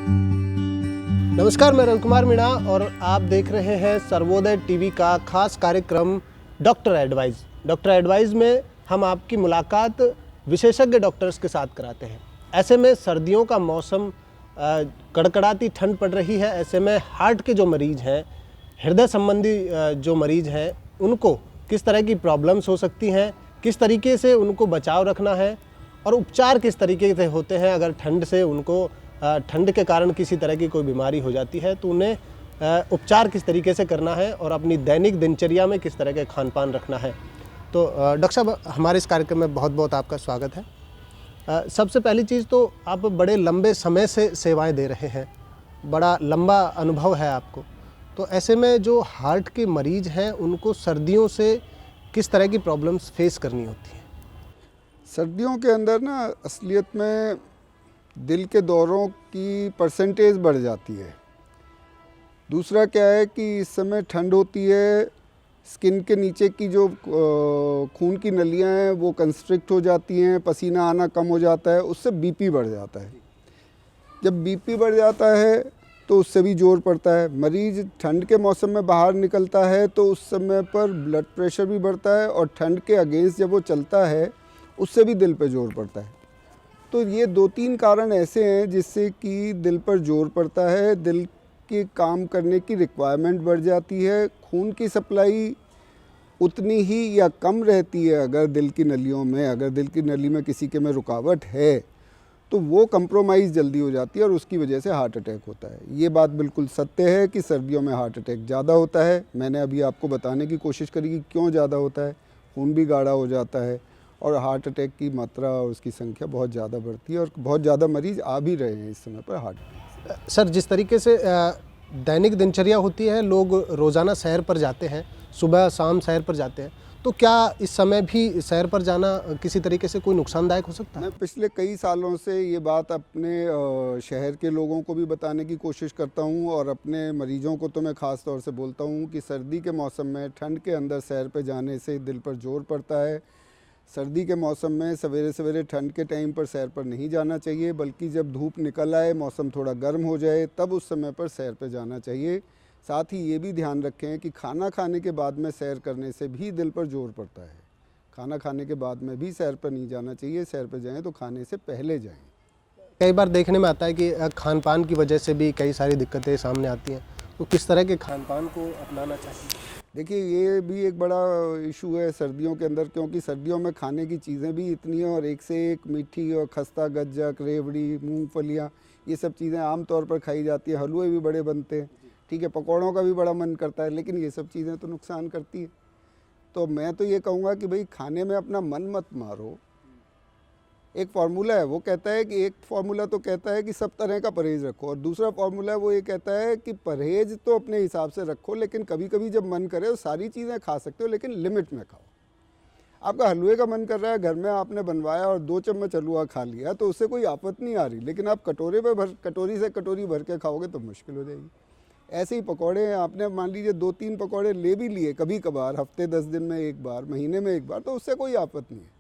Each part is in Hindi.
नमस्कार, मैं रविकुमार मीणा और आप देख रहे हैं सर्वोदय टीवी का खास कार्यक्रम डॉक्टर एडवाइज़। डॉक्टर एडवाइज़ में हम आपकी मुलाकात विशेषज्ञ डॉक्टर्स के साथ कराते हैं। ऐसे में सर्दियों का मौसम, कड़कड़ाती ठंड पड़ रही है। ऐसे में हार्ट के जो मरीज़ हैं, हृदय संबंधी जो मरीज़ हैं, उनको किस तरह की प्रॉब्लम्स हो सकती हैं, किस तरीके से उनको बचाव रखना है और उपचार किस तरीके से होते हैं। अगर ठंड से उनको ठंड के कारण किसी तरह की कोई बीमारी हो जाती है तो उन्हें उपचार किस तरीके से करना है और अपनी दैनिक दिनचर्या में किस तरह के खान पान रखना है। तो डॉक्टर साहब, हमारे इस कार्यक्रम में बहुत बहुत आपका स्वागत है। सबसे पहली चीज़ तो आप बड़े लंबे समय से सेवाएं दे रहे हैं, बड़ा लंबा अनुभव है आपको। तो ऐसे में जो हार्ट के मरीज़ हैं उनको सर्दियों से किस तरह की प्रॉब्लम्स फेस करनी होती हैं? सर्दियों के अंदर ना असलियत में दिल के दौरों की परसेंटेज बढ़ जाती है। दूसरा क्या है कि इस समय ठंड होती है, स्किन के नीचे की जो खून की नलियां हैं वो कंस्ट्रिक्ट हो जाती हैं, पसीना आना कम हो जाता है, उससे बीपी बढ़ जाता है। जब बीपी बढ़ जाता है तो उससे भी जोर पड़ता है। मरीज़ ठंड के मौसम में बाहर निकलता है तो उस समय पर ब्लड प्रेशर भी बढ़ता है और ठंड के अगेंस्ट जब वो चलता है उससे भी दिल पे जोर पड़ता है। तो ये 2-3 कारण ऐसे हैं जिससे कि दिल पर जोर पड़ता है, दिल के काम करने की रिक्वायरमेंट बढ़ जाती है, खून की सप्लाई उतनी ही या कम रहती है। अगर दिल की नलियों में, अगर दिल की नली में किसी के में रुकावट है तो वो कंप्रोमाइज़ जल्दी हो जाती है और उसकी वजह से हार्ट अटैक होता है। ये बात बिल्कुल सत्य है कि सर्दियों में हार्ट अटैक ज़्यादा होता है। मैंने अभी आपको बताने की कोशिश करी कि क्यों ज़्यादा होता है। खून भी गाढ़ा हो जाता है और हार्ट अटैक की मात्रा और उसकी संख्या बहुत ज़्यादा बढ़ती है और बहुत ज़्यादा मरीज़ आ भी रहे हैं इस समय पर हार्ट। सर, जिस तरीके से दैनिक दिनचर्या होती है, लोग रोज़ाना सैर पर जाते हैं, सुबह शाम सैर पर जाते हैं, तो क्या इस समय भी सैर पर जाना किसी तरीके से कोई नुकसानदायक हो सकता है? मैं पिछले कई सालों से ये बात अपने शहर के लोगों को भी बताने की कोशिश करता हूँ और अपने मरीजों को तो मैं ख़ास तौर से बोलता हूँ कि सर्दी के मौसम में ठंड के अंदर सैर पे जाने से दिल पर जोर पड़ता है। सर्दी के मौसम में सवेरे सवेरे ठंड के टाइम पर सैर पर नहीं जाना चाहिए, बल्कि जब धूप निकल आए, मौसम थोड़ा गर्म हो जाए, तब उस समय पर सैर पर जाना चाहिए। साथ ही ये भी ध्यान रखें कि खाना खाने के बाद में सैर करने से भी दिल पर जोर पड़ता है। खाना खाने के बाद में भी सैर पर नहीं जाना चाहिए, सैर पर जाएं तो खाने से पहले जाएं। कई बार देखने में आता है कि खान पान की वजह से भी कई सारी दिक्कतें सामने आती हैं, तो किस तरह के खान पान को अपनाना चाहिए? देखिए, ये भी एक बड़ा इशू है सर्दियों के अंदर, क्योंकि सर्दियों में खाने की चीज़ें भी इतनी हैं और एक से एक मीठी और खस्ता गज्जक, रेवड़ी, मूंगफलियाँ, ये सब चीज़ें आम तौर पर खाई जाती हैं। हलवे भी बड़े बनते हैं, ठीक है, पकौड़ों का भी बड़ा मन करता है, लेकिन ये सब चीज़ें तो नुकसान करती हैं। तो मैं तो ये कहूँगा कि भाई खाने में अपना मन मत मारो। एक फार्मूला है, वो कहता है कि एक फार्मूला तो कहता है कि सब तरह का परहेज़ रखो और दूसरा फार्मूला है वो ये कहता है कि परहेज़ तो अपने हिसाब से रखो, लेकिन कभी कभी जब मन करे तो सारी चीज़ें खा सकते हो, लेकिन लिमिट में खाओ। आपका हलवे का मन कर रहा है, घर में आपने बनवाया और 2 चम्मच हलवा खा लिया तो उससे कोई आफत नहीं आ रही, लेकिन आप कटोरी से कटोरी भर के खाओगे तो मुश्किल हो जाएगी। ऐसे ही पकौड़े हैं, आपने मान लीजिए 2-3 पकौड़े ले भी लिए कभी कभार, हफ्ते 10 दिन में एक बार, महीने में एक बार, तो उससे कोई आफत नहीं है।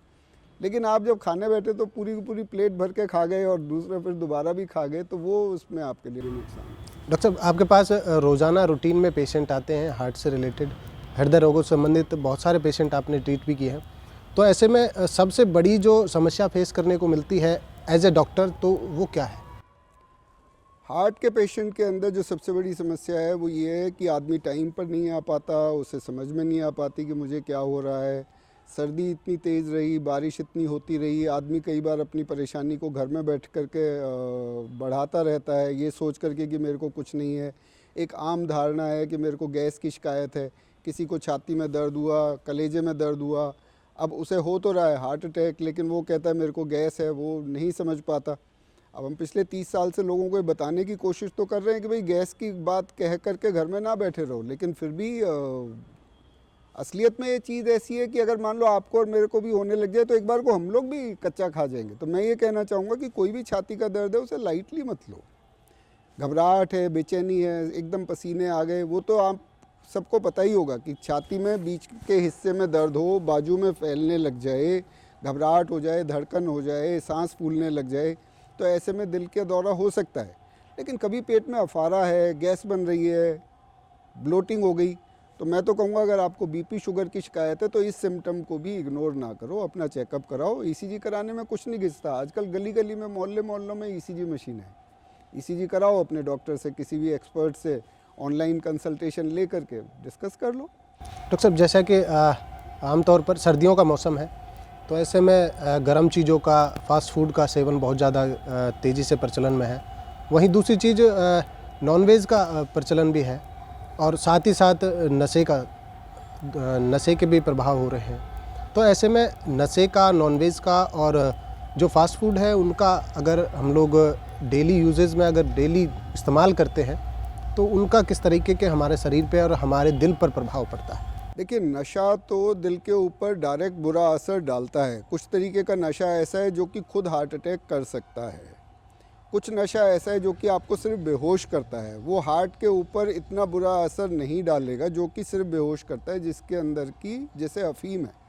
लेकिन आप जब खाने बैठे तो पूरी की पूरी प्लेट भर के खा गए और दूसरा फिर दोबारा भी खा गए, तो वो उसमें आपके लिए नुकसान है। डॉक्टर साहब, आपके पास रोज़ाना रूटीन में पेशेंट आते हैं हार्ट से रिलेटेड, हृदय रोगों से संबंधित बहुत सारे पेशेंट आपने ट्रीट भी किए हैं। तो ऐसे में सबसे बड़ी जो समस्या फेस करने को मिलती है एज ए डॉक्टर, तो वो क्या है? हार्ट के पेशेंट के अंदर जो सबसे बड़ी समस्या है वो ये है कि आदमी टाइम पर नहीं आ पाता, उसे समझ में नहीं आ पाती कि मुझे क्या हो रहा है। सर्दी इतनी तेज़ रही, बारिश इतनी होती रही, आदमी कई बार अपनी परेशानी को घर में बैठ कर के बढ़ाता रहता है, ये सोच करके कि मेरे को कुछ नहीं है। एक आम धारणा है कि मेरे को गैस की शिकायत है, किसी को छाती में दर्द हुआ, कलेजे में दर्द हुआ, अब उसे हो तो रहा है हार्ट अटैक, लेकिन वो कहता है मेरे को गैस है, वो नहीं समझ पाता। अब हम पिछले 30 साल से लोगों को बताने की कोशिश तो कर रहे हैं कि भाई गैस की बात कह करके घर में ना बैठे रहो, लेकिन फिर भी असलियत में ये चीज़ ऐसी है कि अगर मान लो आपको और मेरे को भी होने लग जाए तो एक बार को हम लोग भी कच्चा खा जाएंगे। तो मैं ये कहना चाहूँगा कि कोई भी छाती का दर्द है उसे लाइटली मत लो। घबराहट है, बेचैनी है, एकदम पसीने आ गए, वो तो आप सबको पता ही होगा कि छाती में बीच के हिस्से में दर्द हो, बाजू में फैलने लग जाए, घबराहट हो जाए, धड़कन हो जाए, सांस फूलने लग जाए, तो ऐसे में दिल का दौरा हो सकता है। लेकिन कभी पेट में अफारा है, गैस बन रही है, ब्लोटिंग हो गई, तो मैं तो कहूँगा अगर आपको बीपी शुगर की शिकायत है तो इस सिम्टम को भी इग्नोर ना करो, अपना चेकअप कराओ। ईसीजी कराने में कुछ नहीं घिसता, आजकल गली गली में, मोहल्ले मोहल्लों में ईसीजी मशीन है। ईसीजी कराओ अपने डॉक्टर से, किसी भी एक्सपर्ट से ऑनलाइन कंसल्टेशन ले करके डिस्कस कर लो। डॉक्टर साहब, जैसा कि आमतौर पर सर्दियों का मौसम है, तो ऐसे में गर्म चीज़ों का, फास्ट फूड का सेवन बहुत ज़्यादा तेज़ी से प्रचलन में है। वहीं दूसरी चीज़ नॉनवेज का प्रचलन भी है, और साथ ही साथ नशे के भी प्रभाव हो रहे हैं। तो ऐसे में नशे का, नॉनवेज का और जो फास्ट फूड है उनका अगर हम लोग डेली यूजेस में अगर डेली इस्तेमाल करते हैं तो उनका किस तरीके के हमारे शरीर पे और हमारे दिल पर प्रभाव पड़ता है? देखिए, नशा तो दिल के ऊपर डायरेक्ट बुरा असर डालता है। कुछ तरीके का नशा ऐसा है जो कि खुद हार्ट अटैक कर सकता है, कुछ नशा ऐसा है जो कि आपको सिर्फ बेहोश करता है। वो हार्ट के ऊपर इतना बुरा असर नहीं डालेगा जो कि सिर्फ बेहोश करता है, जिसके अंदर की जैसे अफ़ीम है।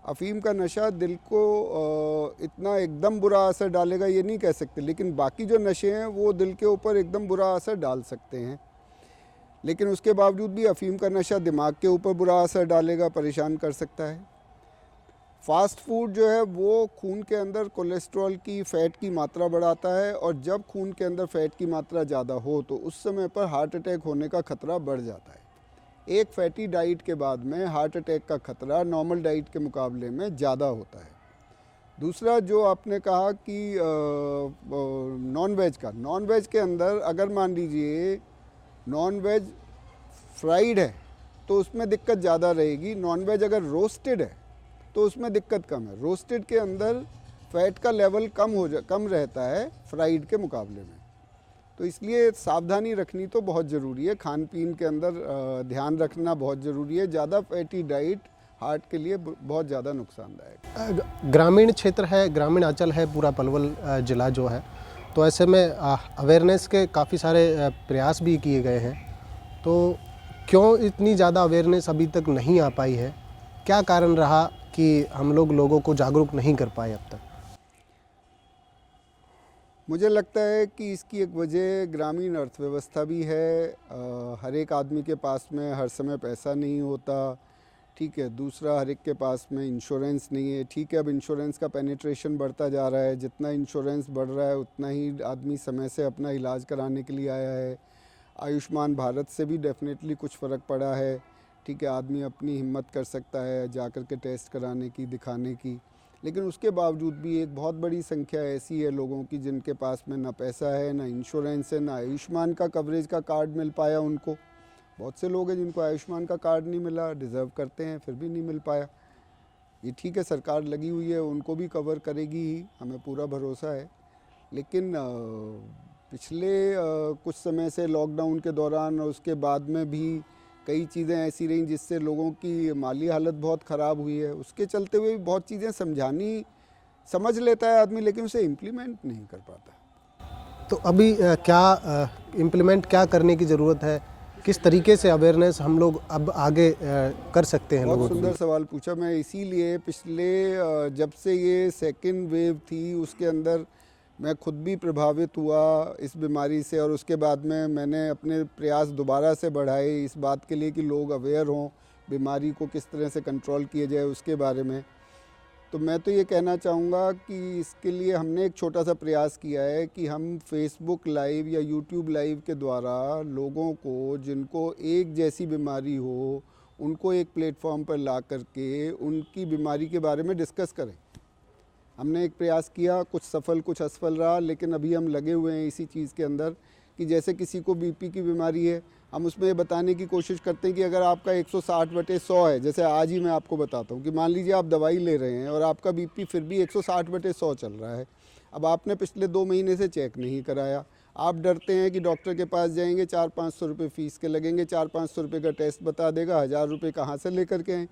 अफ़ीम का नशा दिल को इतना एकदम बुरा असर डालेगा ये नहीं कह सकते, लेकिन बाकी जो नशे हैं वो दिल के ऊपर एकदम बुरा असर डाल सकते हैं। लेकिन उसके बावजूद भी अफ़ीम का नशा दिमाग के ऊपर बुरा असर डालेगा, परेशान कर सकता है। फास्ट फूड जो है वो खून के अंदर कोलेस्ट्रॉल की, फ़ैट की मात्रा बढ़ाता है, और जब खून के अंदर फ़ैट की मात्रा ज़्यादा हो तो उस समय पर हार्ट अटैक होने का खतरा बढ़ जाता है। एक फैटी डाइट के बाद में हार्ट अटैक का खतरा नॉर्मल डाइट के मुकाबले में ज़्यादा होता है। दूसरा जो आपने कहा कि नॉन वेज का, नॉन वेज के अंदर अगर मान लीजिए नॉन वेज फ्राइड है तो उसमें दिक्कत ज़्यादा रहेगी, नॉन वेज अगर रोस्टेड है तो उसमें दिक्कत कम है। रोस्टेड के अंदर फ़ैट का लेवल कम रहता है फ्राइड के मुकाबले में, तो इसलिए सावधानी रखनी तो बहुत ज़रूरी है। खान पीन के अंदर ध्यान रखना बहुत ज़रूरी है। ज़्यादा फैटी डाइट हार्ट के लिए बहुत ज़्यादा नुकसानदायक है। ग्रामीण क्षेत्र है, ग्रामीण अंचल है पूरा पलवल ज़िला जो है, तो ऐसे में अवेयरनेस के काफ़ी सारे प्रयास भी किए गए हैं। तो क्यों इतनी ज़्यादा अवेयरनेस अभी तक नहीं आ पाई है? क्या कारण रहा कि हम लोगों को जागरूक नहीं कर पाए अब तक? मुझे लगता है कि इसकी एक वजह ग्रामीण अर्थव्यवस्था भी है। हर एक आदमी के पास में हर समय पैसा नहीं होता, ठीक है। दूसरा, हर एक के पास में इंश्योरेंस नहीं है, ठीक है। अब इंश्योरेंस का पेनिट्रेशन बढ़ता जा रहा है, जितना इंश्योरेंस बढ़ रहा है उतना ही आदमी समय से अपना इलाज कराने के लिए आया है। आयुष्मान भारत से भी डेफिनेटली कुछ फ़र्क पड़ा है, ठीक है। आदमी अपनी हिम्मत कर सकता है जा कर के टेस्ट कराने की, दिखाने की, लेकिन उसके बावजूद भी एक बहुत बड़ी संख्या ऐसी है लोगों की जिनके पास में ना पैसा है, ना इंश्योरेंस है, ना आयुष्मान का कवरेज का कार्ड मिल पाया उनको। बहुत से लोग हैं जिनको आयुष्मान का कार्ड नहीं मिला, डिज़र्व करते हैं फिर भी नहीं मिल पाया। ये ठीक है, सरकार लगी हुई है, उनको भी कवर करेगी ही, हमें पूरा भरोसा है। लेकिन पिछले कुछ समय से लॉकडाउन के दौरान और उसके बाद में भी कई चीज़ें ऐसी रहीं जिससे लोगों की माली हालत बहुत ख़राब हुई है। उसके चलते हुए भी बहुत चीज़ें समझ लेता है आदमी, लेकिन उसे इम्प्लीमेंट नहीं कर पाता। तो अभी क्या इम्प्लीमेंट क्या करने की ज़रूरत है? किस तरीके से अवेयरनेस हम लोग अब आगे कर सकते हैं? बहुत सुंदर सवाल पूछा। मैं इसीलिए पिछले जब से ये सेकेंड वेव थी उसके अंदर मैं खुद भी प्रभावित हुआ इस बीमारी से, और उसके बाद में मैंने अपने प्रयास दोबारा से बढ़ाए इस बात के लिए कि लोग अवेयर हों, बीमारी को किस तरह से कंट्रोल किया जाए उसके बारे में। तो मैं तो ये कहना चाहूँगा कि इसके लिए हमने एक छोटा सा प्रयास किया है कि हम फेसबुक लाइव या यूट्यूब लाइव के द्वारा लोगों को जिनको एक जैसी बीमारी हो उनको एक प्लेटफॉर्म पर ला करके उनकी बीमारी के बारे में डिस्कस करें। हमने एक प्रयास किया, कुछ सफल कुछ असफल रहा, लेकिन अभी हम लगे हुए हैं इसी चीज़ के अंदर कि जैसे किसी को बीपी की बीमारी है, हम उसमें ये बताने की कोशिश करते हैं कि अगर आपका 160/100 है, जैसे आज ही मैं आपको बताता हूँ कि मान लीजिए आप दवाई ले रहे हैं और आपका बीपी फिर भी 160/100 चल रहा है। अब आपने पिछले 2 महीने से चेक नहीं कराया, आप डरते हैं कि डॉक्टर के पास जाएंगे, 400-500 रुपये फ़ीस के लगेंगे, 400-500 रुपये का टेस्ट बता देगा, 1000 रुपये कहाँ से लेकर के आएँ।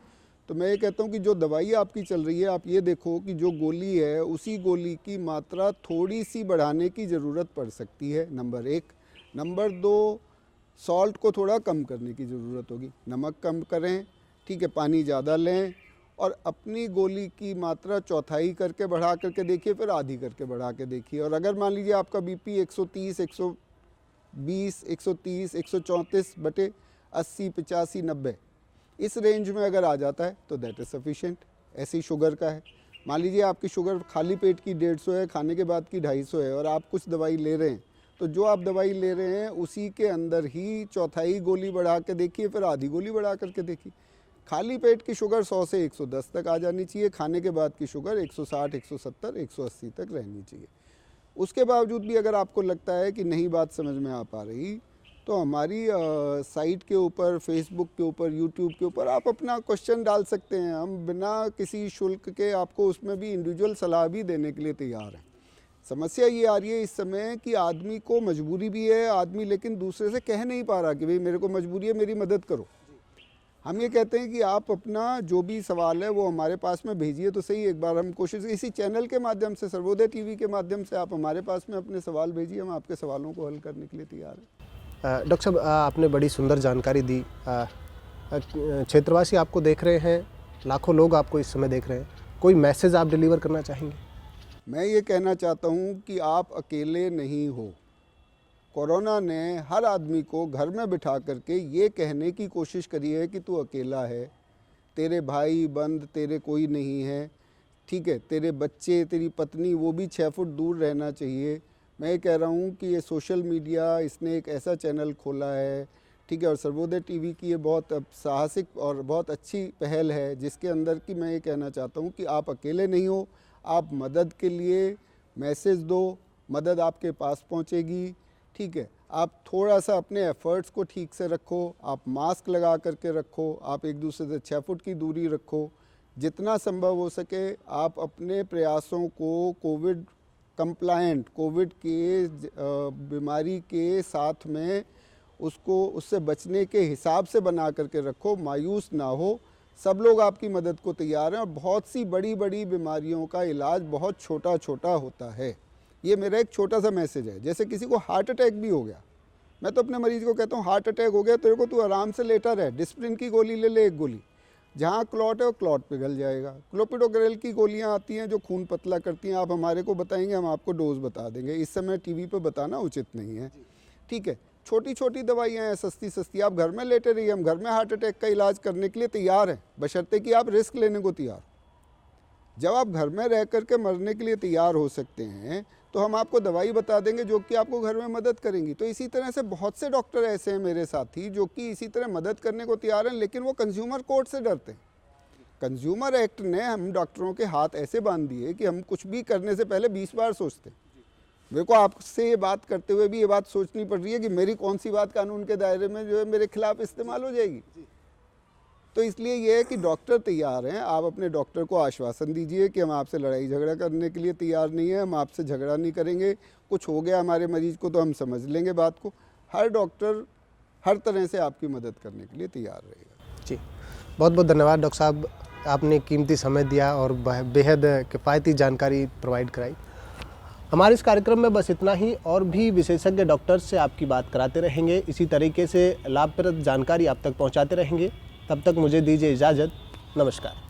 तो मैं ये कहता हूँ कि जो दवाई आपकी चल रही है, आप ये देखो कि जो गोली है उसी गोली की मात्रा थोड़ी सी बढ़ाने की ज़रूरत पड़ सकती है, नंबर 1। नंबर 2, सॉल्ट को थोड़ा कम करने की ज़रूरत होगी, नमक कम करें, ठीक है, पानी ज़्यादा लें, और अपनी गोली की मात्रा चौथाई करके बढ़ा करके देखिए, फिर आधी करके बढ़ा के देखिए। और अगर मान लीजिए आपका बीपी 130 120, 130, 134/80, 85, 90 इस रेंज में अगर आ जाता है तो दैट इज़ सफिशिएंट। ऐसी शुगर का है, मान लीजिए आपकी शुगर खाली पेट की 150 है, खाने के बाद की 250 है और आप कुछ दवाई ले रहे हैं, तो जो आप दवाई ले रहे हैं उसी के अंदर ही चौथाई गोली बढ़ा के देखिए, फिर आधी गोली बढ़ा करके देखिए। खाली पेट की शुगर 100 से 110 तक आ जानी चाहिए, खाने के बाद की शुगर 160, 170, 180 तक रहनी चाहिए। उसके बावजूद भी अगर आपको लगता है कि नहीं बात समझ में आ पा रही, तो हमारी साइट के ऊपर, फेसबुक के ऊपर, यूट्यूब के ऊपर आप अपना क्वेश्चन डाल सकते हैं। हम बिना किसी शुल्क के आपको उसमें भी इंडिविजुअल सलाह भी देने के लिए तैयार हैं। समस्या ये आ रही है इस समय कि आदमी को मजबूरी भी है, आदमी लेकिन दूसरे से कह नहीं पा रहा कि भाई मेरे को मजबूरी है, मेरी मदद करो। हम ये कहते हैं कि आप अपना जो भी सवाल है वो हमारे पास में भेजिए तो सही। एक बार हम कोशिश इसी चैनल के माध्यम से, सर्वोदय टीवी के माध्यम से आप हमारे पास में अपने सवाल भेजिए, हम आपके सवालों को हल करने के लिए तैयार हैं। डॉक्टर साहब, आपने बड़ी सुंदर जानकारी दी। क्षेत्रवासी आपको देख रहे हैं, लाखों लोग आपको इस समय देख रहे हैं, कोई मैसेज आप डिलीवर करना चाहेंगे? मैं ये कहना चाहता हूँ कि आप अकेले नहीं हो। कोरोना ने हर आदमी को घर में बिठा करके ये कहने की कोशिश करी है कि तू अकेला है, तेरे भाई बंद तेरे कोई नहीं है, ठीक है, तेरे बच्चे, तेरी पत्नी वो भी 6 फुट दूर रहना चाहिए। मैं ये कह रहा हूँ कि ये सोशल मीडिया, इसने एक ऐसा चैनल खोला है, ठीक है, और सर्वोदय टीवी की ये बहुत साहसिक और बहुत अच्छी पहल है, जिसके अंदर कि मैं ये कहना चाहता हूँ कि आप अकेले नहीं हो। आप मदद के लिए मैसेज दो, मदद आपके पास पहुँचेगी, ठीक है। आप थोड़ा सा अपने एफ़र्ट्स को ठीक से रखो, आप मास्क लगा करके रखो, आप एक दूसरे से 6 फुट की दूरी रखो। जितना संभव हो सके आप अपने प्रयासों को कोविड कंप्लायंट, कोविड के बीमारी के साथ में उसको, उससे बचने के हिसाब से बना करके रखो, मायूस ना हो। सब लोग आपकी मदद को तैयार हैं और बहुत सी बड़ी बड़ी बीमारियों का इलाज बहुत छोटा छोटा होता है। ये मेरा एक छोटा सा मैसेज है। जैसे किसी को हार्ट अटैक भी हो गया, मैं तो अपने मरीज़ को कहता हूँ हार्ट अटैक हो गया तेरे को, तू आराम से लेटा रहे, डिस्प्रिन की गोली ले ले, 1 गोली, जहाँ क्लॉट है वो क्लॉट पिघल जाएगा। क्लोपिडोग्रेल की गोलियाँ आती हैं जो खून पतला करती हैं, आप हमारे को बताएंगे, हम आपको डोज बता देंगे। इस समय टीवी पर बताना उचित नहीं है, ठीक है। छोटी छोटी दवाइयाँ हैं, सस्ती सस्ती, आप घर में लेटे रहिए, हम घर में हार्ट अटैक का इलाज करने के लिए तैयार हैं, बशर्ते कि आप रिस्क लेने को तैयार। जब आप घर में रह करके मरने के लिए तैयार हो सकते हैं तो हम आपको दवाई बता देंगे जो कि आपको घर में मदद करेंगी। तो इसी तरह से बहुत से डॉक्टर ऐसे हैं मेरे साथी जो कि इसी तरह मदद करने को तैयार हैं, लेकिन वो कंज्यूमर कोर्ट से डरते हैं। कंज्यूमर एक्ट ने हम डॉक्टरों के हाथ ऐसे बांध दिए कि हम कुछ भी करने से पहले 20 बार सोचते हैं। मेरे को आपसे ये बात करते हुए भी ये बात सोचनी पड़ रही है कि मेरी कौन सी बात कानून के दायरे में जो है मेरे खिलाफ इस्तेमाल हो जाएगी। तो इसलिए ये है कि डॉक्टर तैयार हैं। आप अपने डॉक्टर को आश्वासन दीजिए कि हम आपसे लड़ाई झगड़ा करने के लिए तैयार नहीं है, हम आपसे झगड़ा नहीं करेंगे। कुछ हो गया हमारे मरीज को तो हम समझ लेंगे बात को। हर डॉक्टर हर तरह से आपकी मदद करने के लिए तैयार रहेगा। जी, बहुत बहुत धन्यवाद डॉक्टर साहब, आपने कीमती समय दिया और बेहद किफ़ायती जानकारी प्रोवाइड कराई। हमारे इस कार्यक्रम में बस इतना ही, और भी विशेषज्ञ डॉक्टर्स से आपकी बात कराते रहेंगे, इसी तरीके से लाभप्रद जानकारी आप तक पहुंचाते रहेंगे। तब तक मुझे दीजिए इजाज़त, नमस्कार।